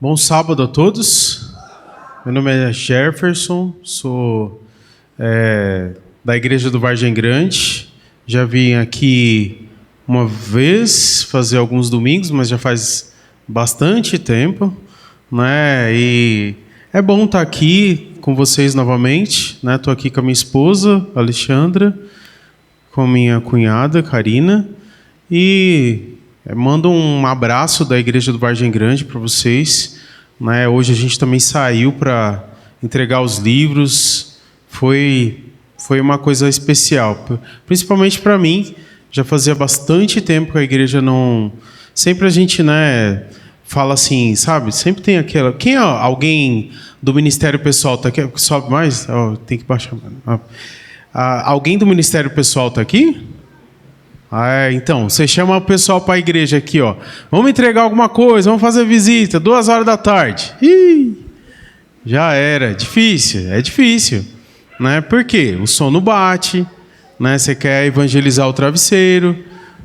Bom sábado a todos. Meu nome é Jefferson, sou da Igreja do Vargem Grande. Já vim aqui uma vez fazer alguns domingos, mas já faz bastante tempo, né? E é bom estar aqui com vocês novamente, né? Estou aqui com a minha esposa, Alexandra, com a minha cunhada, Karina, e mando um abraço da Igreja do Vargem Grande para vocês, né? Hoje a gente também saiu para entregar os livros. Foi uma coisa especial, principalmente para mim. Já fazia bastante tempo que a igreja não... Sempre a gente, né, fala assim, sabe? Sempre tem aquela... Quem é alguém do Ministério Pessoal está aqui? Sobe mais? Oh, tem que baixar. Alguém do Ministério Pessoal está aqui? Então, você chama o pessoal para a igreja aqui, ó. Vamos entregar alguma coisa, vamos fazer visita, 2h da tarde. Já era, é difícil, né? Por quê? O sono bate, né? Você quer evangelizar o travesseiro,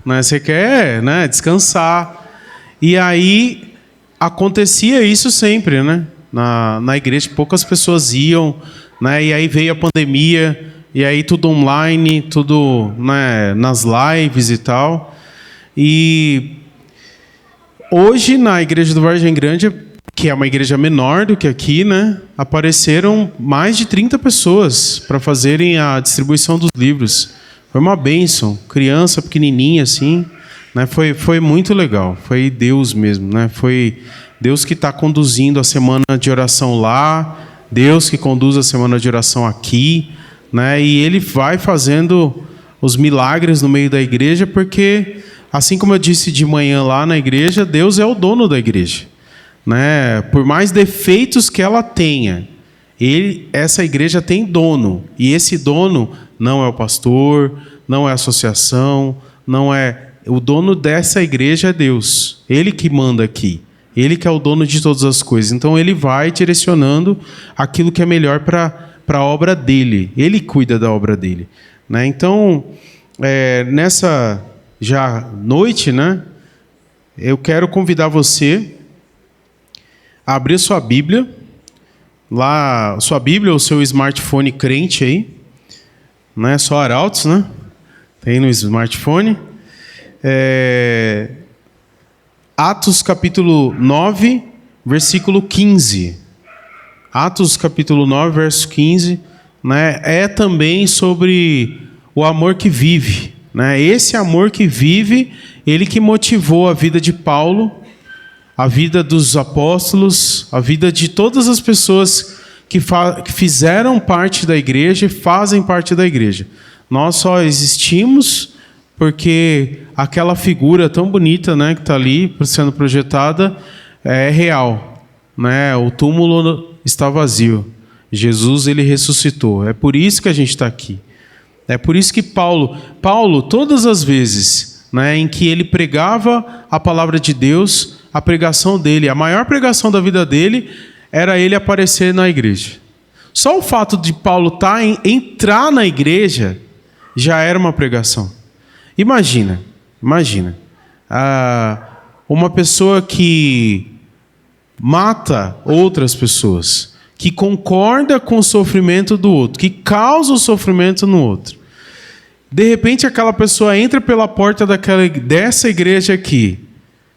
né? Você quer, né, descansar. E aí acontecia isso sempre, né? Na igreja, poucas pessoas iam, né? E aí veio a pandemia. E aí tudo online, tudo, né, nas lives e tal. E hoje na Igreja do Vargem Grande, que é uma igreja menor do que aqui, né, apareceram mais de 30 pessoas para fazerem a distribuição dos livros. Foi uma bênção, criança pequenininha assim, né, foi muito legal. Foi Deus mesmo, né? Foi Deus que está conduzindo a semana de oração lá, Deus que conduz a semana de oração aqui. Né? E ele vai fazendo os milagres no meio da igreja, porque, assim como eu disse de manhã lá na igreja, Deus é o dono da igreja. Né? Por mais defeitos que ela tenha, essa igreja tem dono. E esse dono não é o pastor, não é a associação, não é... O dono dessa igreja é Deus. Ele que manda aqui. Ele que é o dono de todas as coisas. Então, ele vai direcionando aquilo que é melhor para a obra dele. Ele cuida da obra dele, né? Então, nessa já noite, né, eu quero convidar você a abrir sua Bíblia, lá, sua Bíblia ou seu smartphone crente aí, né, só Arautos, né? Tem no smartphone. Atos capítulo 9, versículo 15. Atos capítulo 9, verso 15, né, é também sobre o amor que vive. Né? Esse amor que vive, ele que motivou a vida de Paulo, a vida dos apóstolos, a vida de todas as pessoas que fizeram parte da igreja e fazem parte da igreja. Nós só existimos porque aquela figura tão bonita, né, que está ali sendo projetada é real. Né? O túmulo está vazio. Jesus, ele ressuscitou. É por isso que a gente está aqui. É por isso que Paulo, todas as vezes, né, em que ele pregava a palavra de Deus, a pregação dele, a maior pregação da vida dele, era ele aparecer na igreja. Só o fato de Paulo entrar na igreja já era uma pregação. Imagina, uma pessoa que mata outras pessoas, que concorda com o sofrimento do outro, que causa o sofrimento no outro. De repente, aquela pessoa entra pela porta dessa igreja aqui,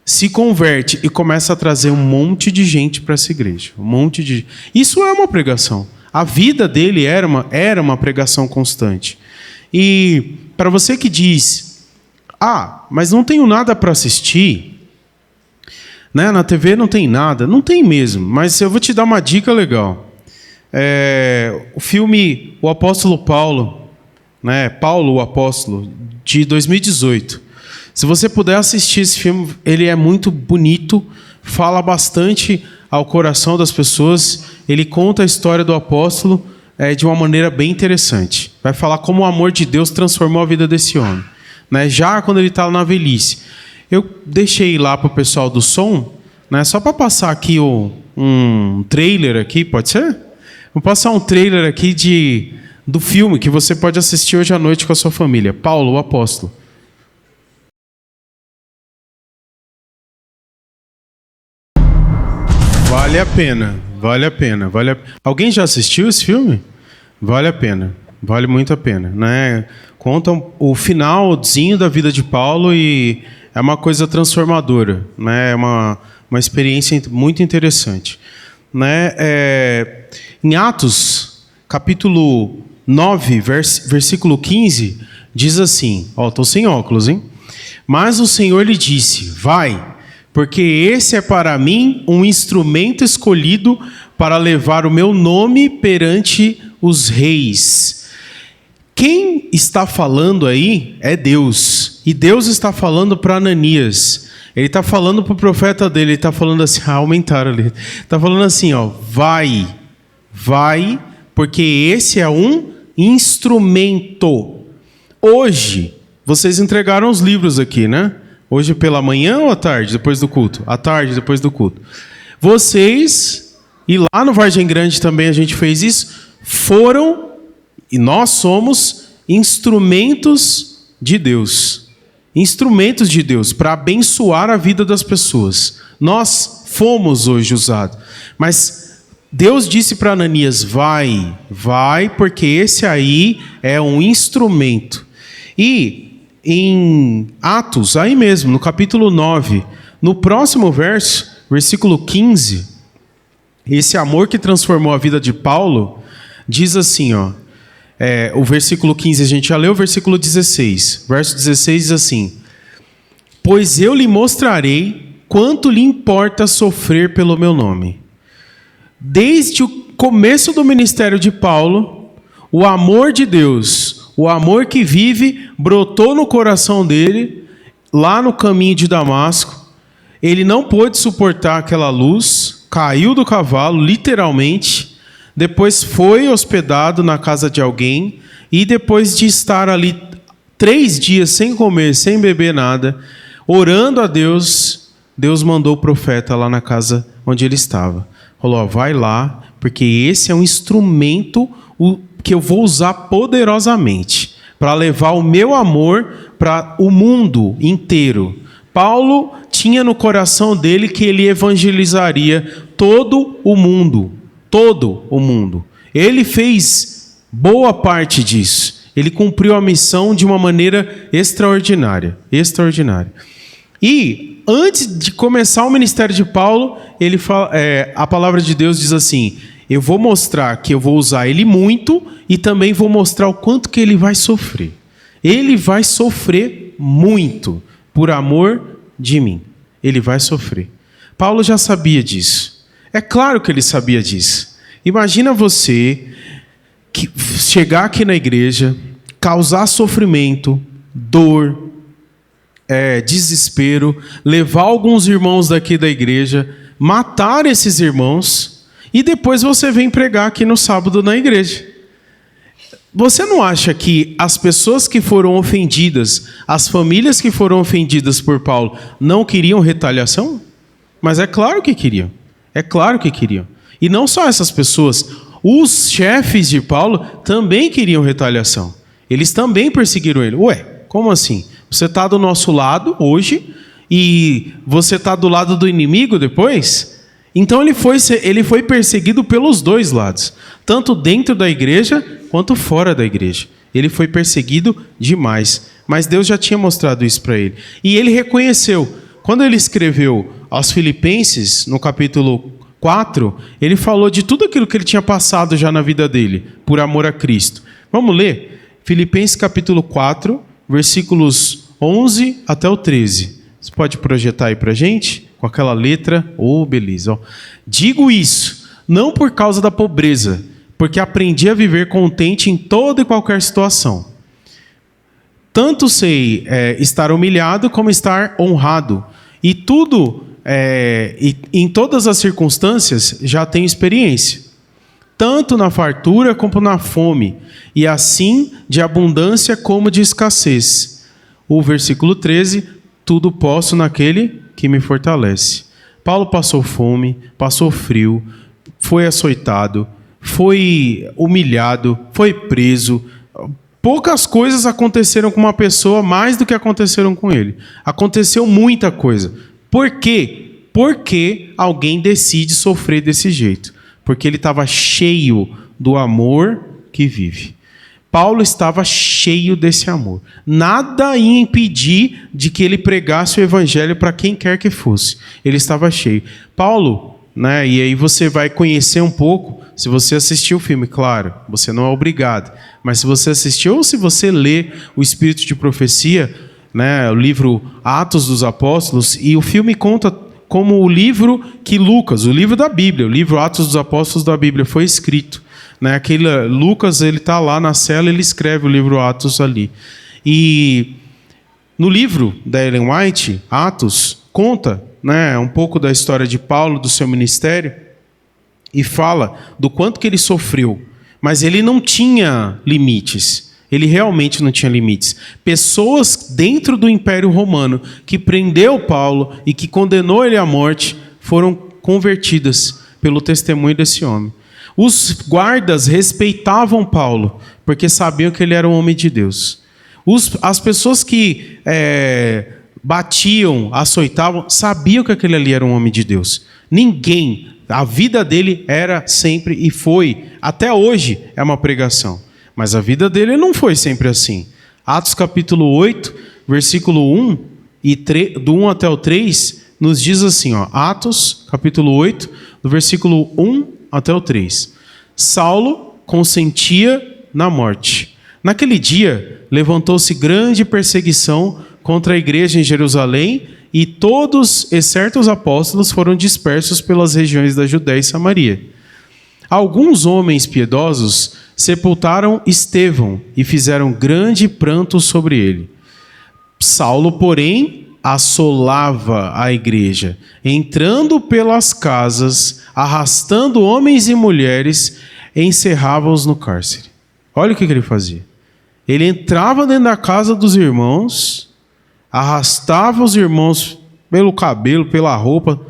se converte e começa a trazer um monte de gente para essa igreja. Isso é uma pregação. A vida dele era uma pregação constante. E para você que diz, mas não tenho nada para assistir, né? Na TV não tem nada. Não tem mesmo, mas eu vou te dar uma dica legal. O filme O Apóstolo Paulo, né? Paulo, o Apóstolo, de 2018. Se você puder assistir esse filme, ele é muito bonito, fala bastante ao coração das pessoas, ele conta a história do apóstolo de uma maneira bem interessante. Vai falar como o amor de Deus transformou a vida desse homem. Né? Já quando ele estava na velhice. Eu deixei lá para o pessoal do som, né, só para passar aqui um trailer aqui, pode ser? Vou passar um trailer aqui do filme que você pode assistir hoje à noite com a sua família. Paulo, o Apóstolo. Vale a pena, vale a pena, vale a... Alguém já assistiu esse filme? Vale a pena, vale muito a pena, né? Conta o finalzinho da vida de Paulo e é uma coisa transformadora, né? É uma experiência muito interessante, né? Em Atos, capítulo 9, versículo 15, diz assim, estou sem óculos, hein? Mas o Senhor lhe disse, vai, porque esse é para mim um instrumento escolhido para levar o meu nome perante os reis. Quem está falando aí é Deus. E Deus está falando para Ananias. Ele está falando para o profeta dele. Ele está falando assim, aumentaram ali. Está falando assim, vai, porque esse é um instrumento. Hoje, vocês entregaram os livros aqui, né? Hoje pela manhã ou à tarde, depois do culto? À tarde, depois do culto. Vocês, e lá no Vargem Grande também a gente fez isso, foram, e nós somos, instrumentos de Deus. Instrumentos de Deus para abençoar a vida das pessoas. Nós fomos hoje usados. Mas Deus disse para Ananias, vai, porque esse aí é um instrumento. E em Atos, aí mesmo, no capítulo 9, no próximo verso, versículo 15, esse amor que transformou a vida de Paulo, diz assim, o versículo 15 a gente já leu, o versículo 16. Verso 16 diz assim, pois eu lhe mostrarei quanto lhe importa sofrer pelo meu nome. Desde o começo do ministério de Paulo, o amor de Deus, o amor que vive, brotou no coração dele, lá no caminho de Damasco. Ele não pôde suportar aquela luz, caiu do cavalo, literalmente. Depois foi hospedado na casa de alguém. E depois de estar ali 3 dias sem comer, sem beber nada, orando a Deus, Deus mandou o profeta lá na casa onde ele estava. Falou, vai lá, porque esse é um instrumento que eu vou usar poderosamente para levar o meu amor para o mundo inteiro. Paulo tinha no coração dele que ele evangelizaria todo o mundo. Todo o mundo. Ele fez boa parte disso. Ele cumpriu a missão de uma maneira extraordinária. Extraordinária. E antes de começar o ministério de Paulo, ele fala, a palavra de Deus diz assim, eu vou mostrar que eu vou usar ele muito e também vou mostrar o quanto que ele vai sofrer. Ele vai sofrer muito por amor de mim. Ele vai sofrer. Paulo já sabia disso. É claro que ele sabia disso. Imagina você que chegar aqui na igreja, causar sofrimento, dor, desespero, levar alguns irmãos daqui da igreja, matar esses irmãos e depois você vem pregar aqui no sábado na igreja. Você não acha que as pessoas que foram ofendidas, as famílias que foram ofendidas por Paulo, não queriam retaliação? Mas é claro que queriam. É claro que queriam. E não só essas pessoas, os chefes de Paulo também queriam retaliação. Eles também perseguiram ele. Ué, como assim? Você está do nosso lado hoje e você está do lado do inimigo depois? Então ele foi perseguido pelos dois lados, tanto dentro da igreja quanto fora da igreja. Ele foi perseguido demais, mas Deus já tinha mostrado isso para ele. E ele reconheceu. Quando ele escreveu aos Filipenses, no capítulo 4, ele falou de tudo aquilo que ele tinha passado já na vida dele, por amor a Cristo. Vamos ler? Filipenses capítulo 4, versículos 11 até o 13. Você pode projetar aí para a gente? Com aquela letra, beleza. Digo isso, não por causa da pobreza, porque aprendi a viver contente em toda e qualquer situação. Tanto sei estar humilhado como estar honrado. E tudo, em todas as circunstâncias, já tenho experiência. Tanto na fartura como na fome, e assim de abundância como de escassez. O versículo 13, tudo posso naquele que me fortalece. Paulo passou fome, passou frio, foi açoitado, foi humilhado, foi preso. Poucas coisas aconteceram com uma pessoa mais do que aconteceram com ele. Aconteceu muita coisa. Por quê? Por que alguém decide sofrer desse jeito? Porque ele estava cheio do amor que vive. Paulo estava cheio desse amor. Nada ia impedir de que ele pregasse o evangelho para quem quer que fosse. Ele estava cheio. Paulo, né, e aí você vai conhecer um pouco, se você assistiu o filme, claro, você não é obrigado, mas se você assistiu ou se você lê o Espírito de Profecia, né, o livro Atos dos Apóstolos, e o filme conta como o livro que Lucas, o livro da Bíblia, o livro Atos dos Apóstolos da Bíblia foi escrito. Né, Lucas, ele está lá na cela, ele escreve o livro Atos ali. E no livro da Ellen White, Atos, conta, né, um pouco da história de Paulo, do seu ministério, e fala do quanto que ele sofreu. Mas ele não tinha limites. Ele realmente não tinha limites. Pessoas dentro do Império Romano que prendeu Paulo e que condenou ele à morte foram convertidas pelo testemunho desse homem. Os guardas respeitavam Paulo, porque sabiam que ele era um homem de Deus. As pessoas que batiam, açoitavam, sabiam que aquele ali era um homem de Deus. Ninguém, a vida dele era sempre e foi, até hoje é uma pregação. Mas a vida dele não foi sempre assim. Atos capítulo 8, versículo 1, do 1 até o 3, nos diz assim, ó, Atos capítulo 8, do versículo 1 até o 3. Saulo consentia na morte. Naquele dia, levantou-se grande perseguição contra a igreja em Jerusalém e todos, exceto os apóstolos, foram dispersos pelas regiões da Judéia e Samaria. Alguns homens piedosos sepultaram Estevão e fizeram grande pranto sobre ele. Saulo, porém, assolava a igreja, entrando pelas casas, arrastando homens e mulheres, encerrava-os no cárcere. Olha o que ele fazia. Ele entrava dentro da casa dos irmãos, arrastava os irmãos pelo cabelo, pela roupa,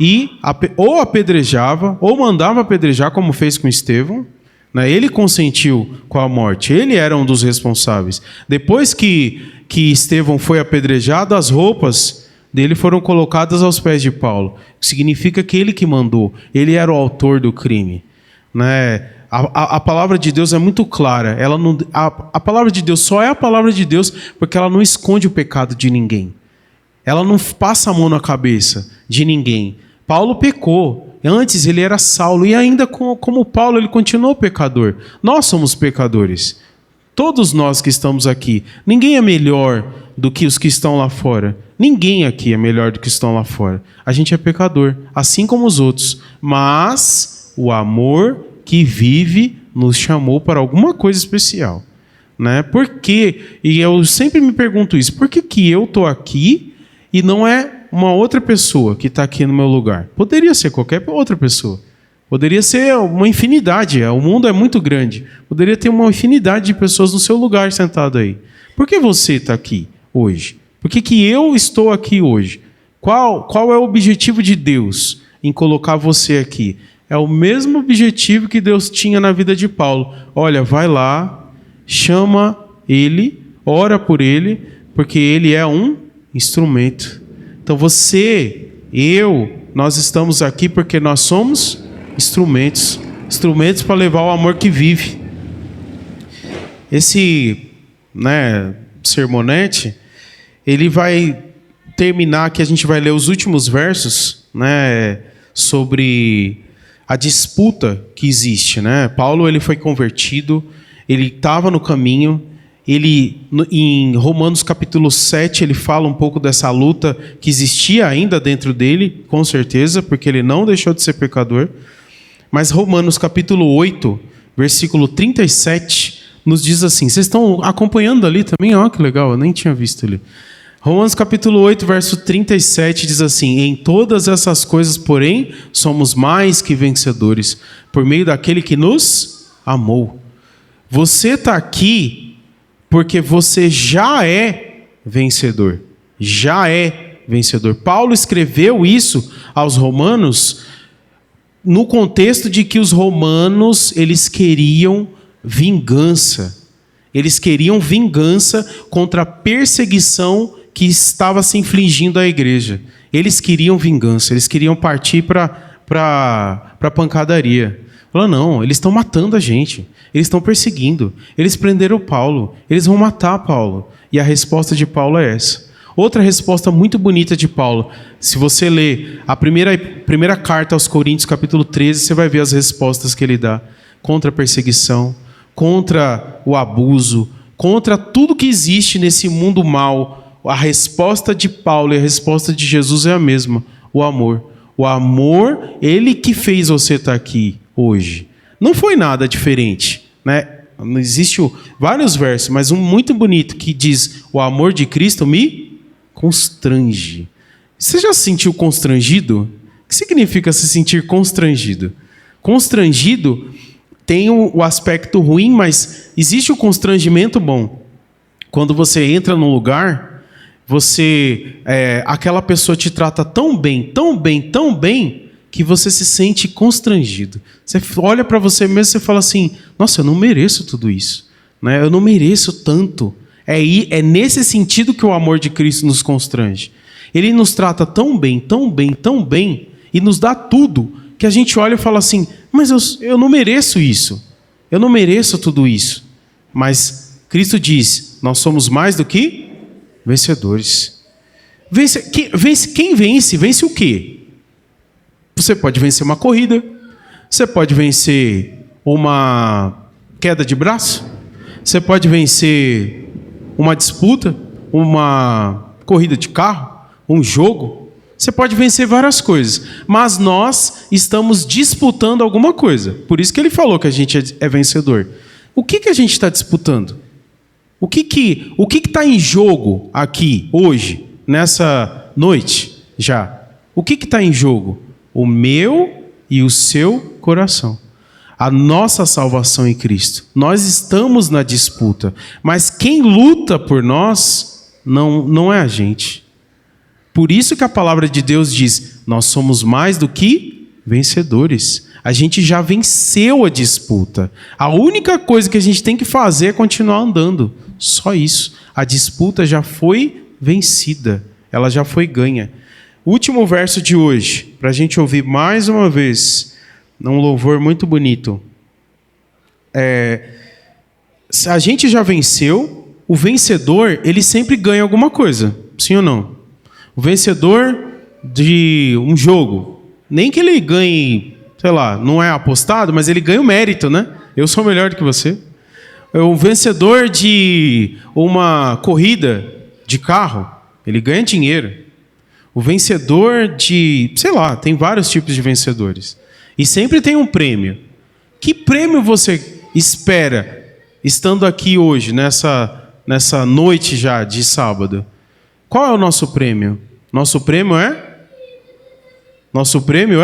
e ou apedrejava, ou mandava apedrejar, como fez com Estevão. Ele consentiu com a morte, ele era um dos responsáveis. Depois que Estevão foi apedrejado, as roupas dele foram colocadas aos pés de Paulo. Significa que ele que mandou, ele era o autor do crime. A palavra de Deus é muito clara. A palavra de Deus só é a palavra de Deus porque ela não esconde o pecado de ninguém. Ela não passa a mão na cabeça de ninguém. Paulo pecou. Antes ele era Saulo e ainda como Paulo ele continuou pecador. Nós somos pecadores. Todos nós que estamos aqui. Ninguém é melhor do que os que estão lá fora. Ninguém aqui é melhor do que estão lá fora. A gente é pecador, assim como os outros. Mas o amor que vive nos chamou para alguma coisa especial. Por quê? E eu sempre me pergunto isso. Por que eu estou aqui e não é uma outra pessoa que está aqui no meu lugar? Poderia ser qualquer outra pessoa. Poderia ser uma infinidade. O mundo é muito grande. Poderia ter uma infinidade de pessoas no seu lugar sentado aí. Por que você está aqui hoje? Por que eu estou aqui hoje? Qual é o objetivo de Deus em colocar você aqui? É o mesmo objetivo que Deus tinha na vida de Paulo. Olha, vai lá, chama ele, ora por ele, porque ele é um instrumento. Então você, nós estamos aqui porque nós somos instrumentos para levar o amor que vive. Esse sermonete, ele vai terminar, que a gente vai ler os últimos versos, sobre a disputa que existe. Paulo ele foi convertido, ele estava no caminho. Em Romanos capítulo 7, ele fala um pouco dessa luta que existia ainda dentro dele, com certeza, porque ele não deixou de ser pecador. Mas Romanos capítulo 8, versículo 37, nos diz assim, vocês estão acompanhando ali também? Olha que legal, eu nem tinha visto ali. Romanos capítulo 8, verso 37 diz assim, em todas essas coisas, porém, somos mais que vencedores, por meio daquele que nos amou. Você está aqui porque você já é vencedor. Já é vencedor. Paulo escreveu isso aos romanos no contexto de que os romanos, eles queriam vingança. Eles queriam vingança contra a perseguição que estava se infligindo à igreja. Eles queriam vingança, eles queriam partir para pancadaria. Falou, não, eles estão matando a gente, eles estão perseguindo, eles prenderam Paulo, eles vão matar Paulo. E a resposta de Paulo é essa. Outra resposta muito bonita de Paulo, se você ler a primeira carta aos Coríntios, capítulo 13, você vai ver as respostas que ele dá contra a perseguição, contra o abuso, contra tudo que existe nesse mundo mal. A resposta de Paulo e a resposta de Jesus é a mesma, o amor. O amor, ele que fez você estar aqui hoje. Não foi nada diferente, né? Existem vários versos, mas um muito bonito que diz: o amor de Cristo me constrange. Você já se sentiu constrangido? O que significa se sentir constrangido? Constrangido tem o aspecto ruim, mas existe o constrangimento bom. Quando você entra num lugar, aquela pessoa te trata tão bem, tão bem, tão bem, que você se sente constrangido. Você olha para você mesmo e fala assim: nossa, eu não mereço tudo isso, né? Eu não mereço tanto. É nesse sentido que o amor de Cristo nos constrange. Ele nos trata tão bem, tão bem, tão bem, e nos dá tudo, que a gente olha e fala assim: mas eu não mereço isso, eu não mereço tudo isso. Mas Cristo diz: nós somos mais do que vencedores. Quem vence? Vence o quê? Você pode vencer uma corrida, você pode vencer uma queda de braço, você pode vencer uma disputa, uma corrida de carro, um jogo. Você pode vencer várias coisas, mas nós estamos disputando alguma coisa. Por isso que ele falou que a gente é vencedor. O que a gente está disputando? O que está em jogo aqui, hoje, nessa noite já? O que está em jogo? O meu e o seu coração. A nossa salvação em Cristo. Nós estamos na disputa, mas quem luta por nós não é a gente. Por isso que a palavra de Deus diz: nós somos mais do que vencedores. A gente já venceu a disputa. A única coisa que a gente tem que fazer é continuar andando. Só isso. A disputa já foi vencida. Ela já foi ganha. Último verso de hoje, para a gente ouvir mais uma vez um louvor muito bonito. Se a gente já venceu, o vencedor, ele sempre ganha alguma coisa. Sim ou não? O vencedor de um jogo, nem que ele ganhe, sei lá, não é apostado, mas ele ganha o mérito, né? Eu sou melhor do que você. O vencedor de uma corrida de carro, ele ganha dinheiro. O vencedor de, sei lá, tem vários tipos de vencedores. E sempre tem um prêmio. Que prêmio você espera estando aqui hoje, nessa noite já de sábado? Qual é o nosso prêmio? Nosso prêmio é? Nosso prêmio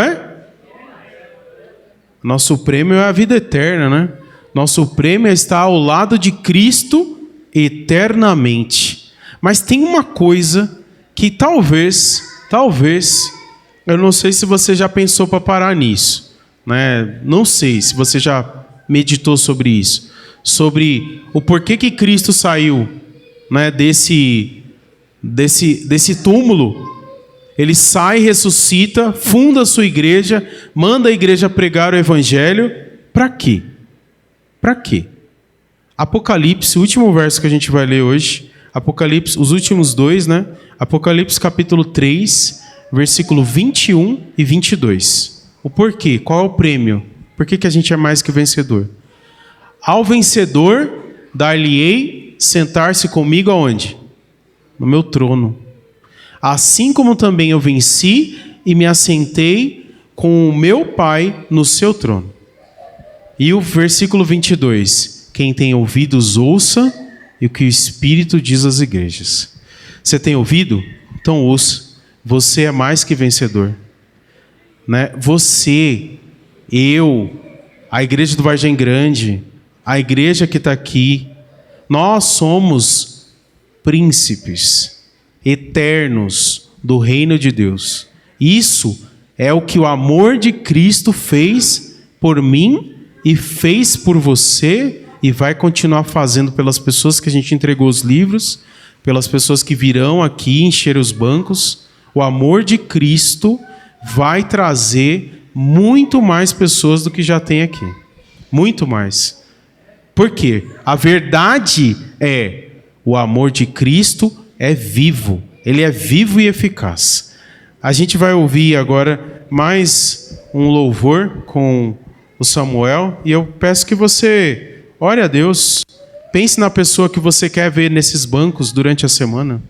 é a vida eterna, né? Nosso prêmio é estar ao lado de Cristo eternamente. Mas tem uma coisa que talvez, eu não sei se você já pensou para parar nisso, né? Não sei se você já meditou sobre isso, sobre o porquê que Cristo saiu, né, desse túmulo. Ele sai, ressuscita, funda a sua igreja, manda a igreja pregar o evangelho. Para quê? Para quê? Apocalipse, o último verso que a gente vai ler hoje, Apocalipse, os últimos dois, né? Apocalipse capítulo 3, versículo 21 e 22. O porquê? Qual é o prêmio? Por que a gente é mais que vencedor? Ao vencedor, dar-lhe-ei sentar-se comigo aonde? No meu trono. Assim como também eu venci e me assentei com o meu Pai no seu trono. E o versículo 22. Quem tem ouvidos, ouça e o que o Espírito diz às igrejas. Você tem ouvido? Então ouça. Você é mais que vencedor, né? Você, eu, a igreja do Vargem Grande, a igreja que está aqui, nós somos príncipes eternos do reino de Deus. Isso é o que o amor de Cristo fez por mim e fez por você e vai continuar fazendo pelas pessoas que a gente entregou os livros, pelas pessoas que virão aqui encher os bancos, o amor de Cristo vai trazer muito mais pessoas do que já tem aqui. Muito mais. Por quê? A verdade é, o amor de Cristo é vivo. Ele é vivo e eficaz. A gente vai ouvir agora mais um louvor com o Samuel. E eu peço que você ore a Deus. Pense na pessoa que você quer ver nesses bancos durante a semana.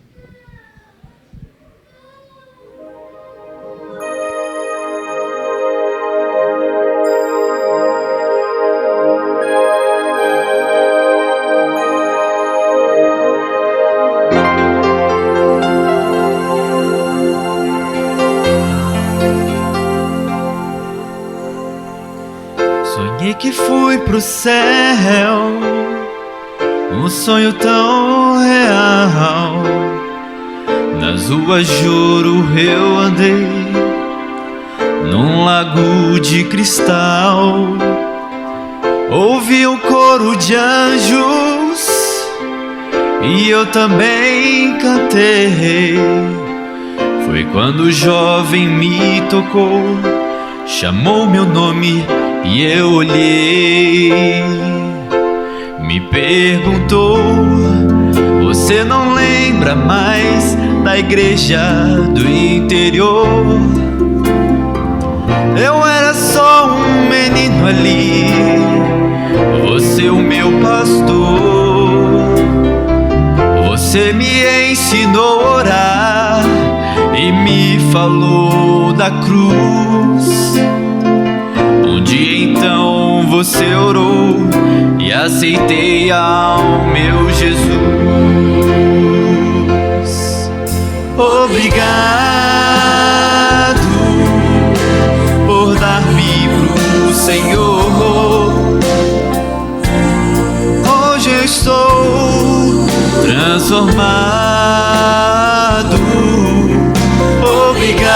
Sonhei que fui pro céu, um sonho tão real. Nas ruas de ouro eu andei, num lago de cristal. Ouvi um coro de anjos e eu também cantei. Foi quando o jovem me tocou, chamou meu nome e eu olhei. Me perguntou: você não lembra mais da igreja do interior? Eu era só um menino ali, você o meu pastor. Você me ensinou a orar e me falou da cruz. Um dia então você orou e aceitei ao meu Jesus. Obrigado por dar-me pro Senhor. Hoje eu estou transformado. Obrigado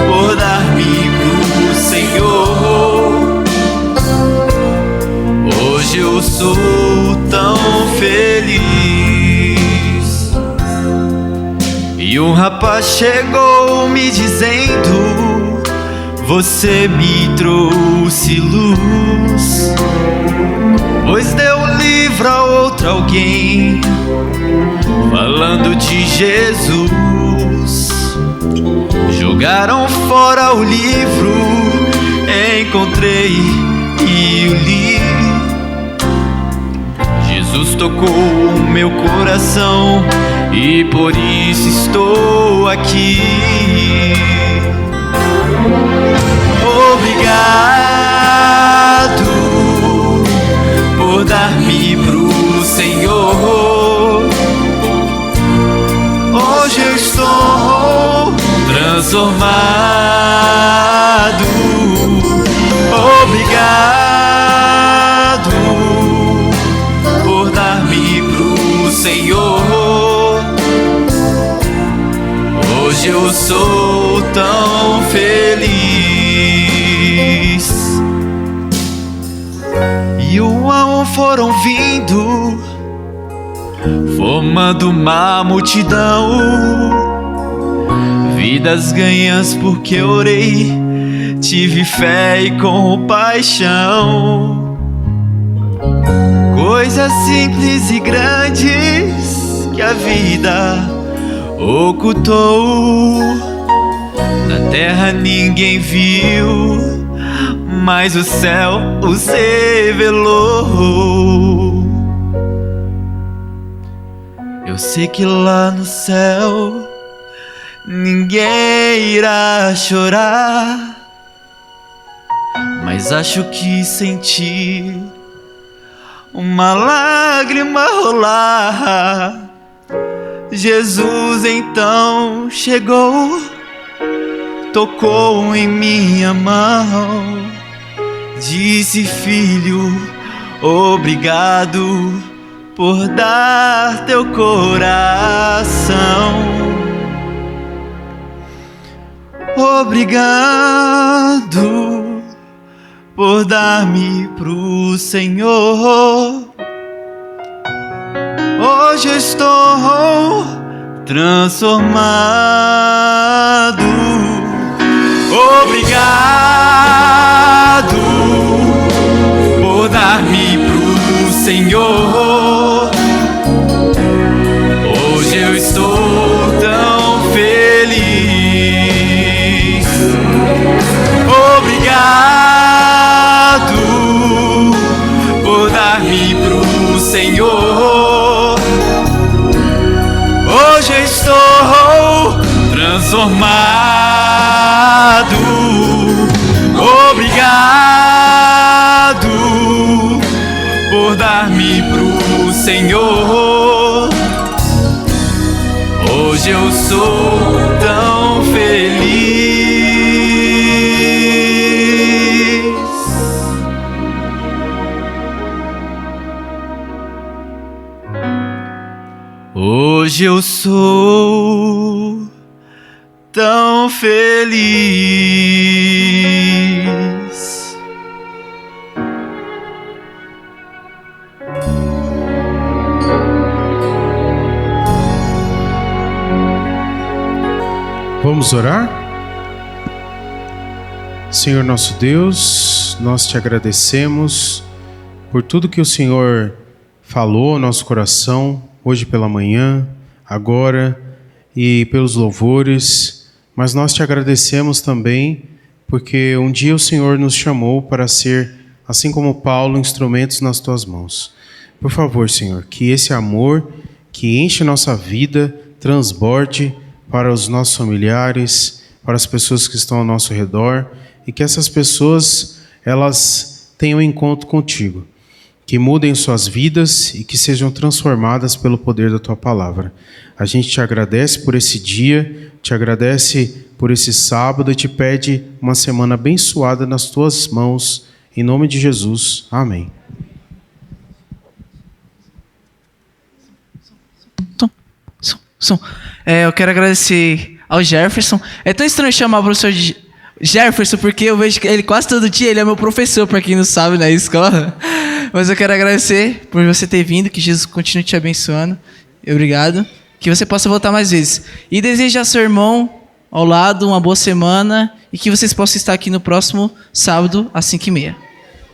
por dar-me pro Senhor. Hoje eu sou tão feliz. E um rapaz chegou me dizendo: você me trouxe luz, pois deu um livro a outro alguém, falando de Jesus. Jogaram fora o livro, encontrei e o li. Jesus tocou o meu coração e por isso estou aqui. Obrigado por dar-me pro Senhor. Hoje eu estou transformado. Obrigado por dar-me pro Senhor. Hoje eu sou tão feliz. E um a um foram vindo, formando uma multidão. Vidas ganhas porque orei, tive fé e compaixão. Coisas simples e grandes que a vida ocultou. Na terra ninguém viu, mas o céu os revelou. Eu sei que lá no céu ninguém irá chorar, mas acho que senti uma lágrima rolar. Jesus então chegou, tocou em minha mão, disse: filho, obrigado por dar teu coração. Obrigado por dar-me pro Senhor. Hoje eu estou transformado. Obrigado por dar-me pro Senhor. Hoje eu estou tão feliz. Obrigado por dar-me pro Senhor. Hoje eu estou transformado. Obrigado por dar-me pro Senhor. Hoje eu sou tão feliz. Hoje eu sou tão feliz. Vamos orar? Senhor nosso Deus, nós te agradecemos por tudo que o Senhor falou ao nosso coração hoje pela manhã, agora e pelos louvores, mas nós te agradecemos também porque um dia o Senhor nos chamou para ser, assim como Paulo, instrumentos nas tuas mãos. Por favor, Senhor, que esse amor que enche nossa vida transborde para os nossos familiares, para as pessoas que estão ao nosso redor, e que essas pessoas, elas tenham encontro contigo, que mudem suas vidas e que sejam transformadas pelo poder da tua palavra. A gente te agradece por esse dia, te agradece por esse sábado e te pede uma semana abençoada nas tuas mãos, em nome de Jesus. Amém. Eu quero agradecer ao Jefferson. É tão estranho chamar o professor de Jefferson, porque eu vejo que ele quase todo dia ele é meu professor, para quem não sabe, na escola. Mas eu quero agradecer por você ter vindo, que Jesus continue te abençoando. Obrigado. Que você possa voltar mais vezes. E desejo ao seu irmão ao lado uma boa semana e que vocês possam estar aqui no próximo sábado às 5h30.